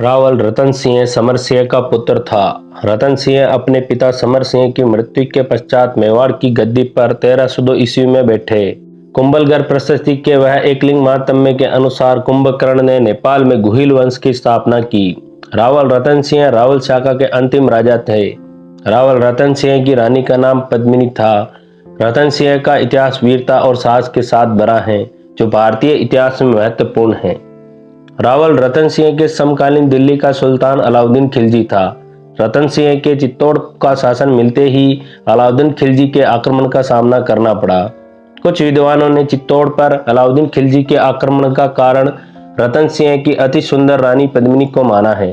रावल रतन सिंह समर सिंह का पुत्र था। रतन सिंह अपने पिता समर सिंह की मृत्यु के पश्चात मेवाड़ की गद्दी पर 1302 ईस्वी में बैठे। कुंभलगढ़ प्रशस्ति के वह एकलिंग महात्म्य के अनुसार कुंभकर्ण ने नेपाल में गुहिल वंश की स्थापना की। रावल रतन सिंह रावल शाखा के अंतिम राजा थे। रावल रतन सिंह की रानी का नाम पद्मिनी था। रतन सिंह का इतिहास वीरता और साहस के साथ भरा है, जो भारतीय इतिहास में महत्वपूर्ण है। रावल रतन सिंह के समकालीन दिल्ली का सुल्तान अलाउद्दीन खिलजी था। रतन सिंह के चित्तौड़ का शासन मिलते ही अलाउद्दीन खिलजी के आक्रमण का सामना करना पड़ा। कुछ विद्वानों ने चित्तौड़ पर अलाउद्दीन खिलजी के आक्रमण का कारण रतन सिंह की अति सुंदर रानी पद्मिनी को माना है।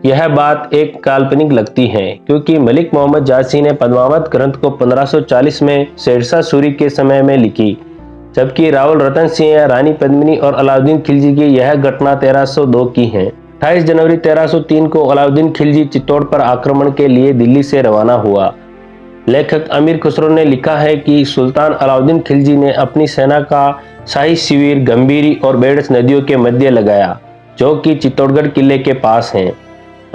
यह बात एक काल्पनिक लगती है, क्योंकि मलिक मोहम्मद जासी ने पद्मावत ग्रंथ को 1540 में शेरशाह सूरी के समय में लिखी, जबकि रावल रतन सिंह रानी पद्मिनी और अलाउद्दीन खिलजी की यह घटना 1302 की है। 28 जनवरी 1303 को अलाउद्दीन खिलजी चित्तौड़ पर आक्रमण के लिए दिल्ली से रवाना हुआ। लेखक अमीर खुसरो ने लिखा है कि सुल्तान अलाउद्दीन खिलजी ने अपनी सेना का शाही शिविर गंभीरी और बेड़स नदियों के मध्य लगाया, जो कि चित्तौड़गढ़ किले के पास हैं।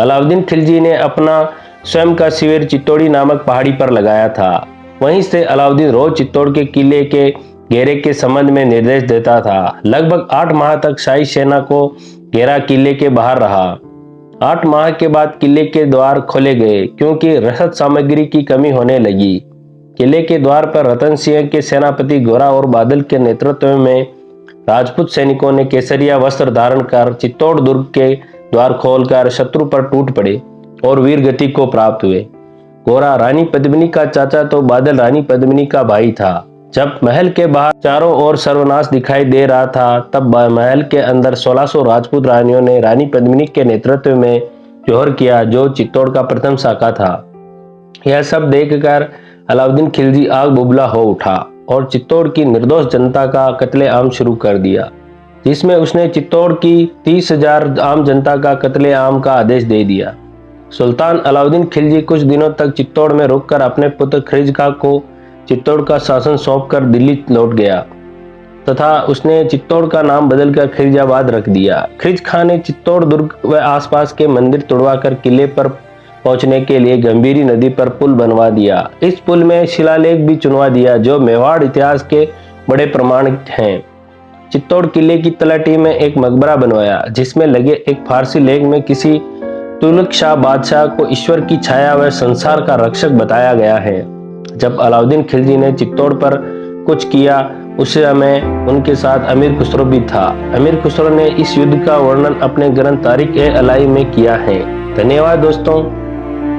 अलाउद्दीन खिलजी ने अपना स्वयं का शिविर चित्तौड़ी नामक पहाड़ी पर लगाया था। वहीं से अलाउद्दीन रोज चित्तौड़ के किले के घेरे के संबंध में निर्देश देता था। लगभग 8 माह तक शाही सेना को घेरा किले के बाहर रहा। 8 माह के बाद किले के द्वार खोले गए, क्योंकि रसद सामग्री की कमी होने लगी। किले के द्वार पर रतन सिंह के सेनापति गोरा और बादल के नेतृत्व में राजपूत सैनिकों ने केसरिया वस्त्र धारण कर चित्तौड़ दुर्ग के द्वार खोलकर शत्रु पर टूट पड़े और वीर गति को प्राप्त हुए। गोरा रानी पद्मिनी का चाचा तो बादल रानी पद्मिनी का भाई था। जब महल के बाहर चारों ओर सर्वनाश दिखाई दे रहा था, तब महल के अंदर 1600 राजपूत रानियों ने रानी पद्मिनी के नेतृत्व में जोहर किया, जो चित्तौड़ का प्रथम शाखा था। यह सब देखकर अलाउद्दीन खिलजी आग बुबला हो उठा और चित्तौड़ की निर्दोष जनता का कत्लेआम शुरू कर दिया, जिसमें उसने चित्तौड़ की 30,000 आम जनता का कत्लेआम का आदेश दे दिया। सुल्तान अलाउद्दीन खिलजी कुछ दिनों तक चित्तौड़ में रुककर अपने पुत्र खिरज खां को चित्तौड़ का शासन सौंपकर दिल्ली लौट गया तथा उसने चित्तौड़ का नाम बदलकर खिरजाबाद रख दिया। खिरज खां ने चित्तौड़ दुर्ग व आसपास के मंदिर तुड़वाकर किले पर पहुंचने के लिए गंभीरी नदी पर पुल बनवा दिया। इस पुल में शिलालेख भी चुनवा दिया, जो मेवाड़ इतिहास के बड़े प्रमाण हैं। चित्तौड़ किले की तलहटी में एक मकबरा बनवाया, जिसमें लगे एक फारसी लेख में किसी तुगलक शाह बादशाह को ईश्वर की छाया व संसार का रक्षक बताया गया है। जब अलाउद्दीन खिलजी ने चित्तौड़ पर कुछ किया, उस समय उनके साथ अमीर खुसरो भी था। अमीर खुसरो ने इस युद्ध का वर्णन अपने ग्रंथ तारीख-ए-अलाई में किया है। धन्यवाद दोस्तों।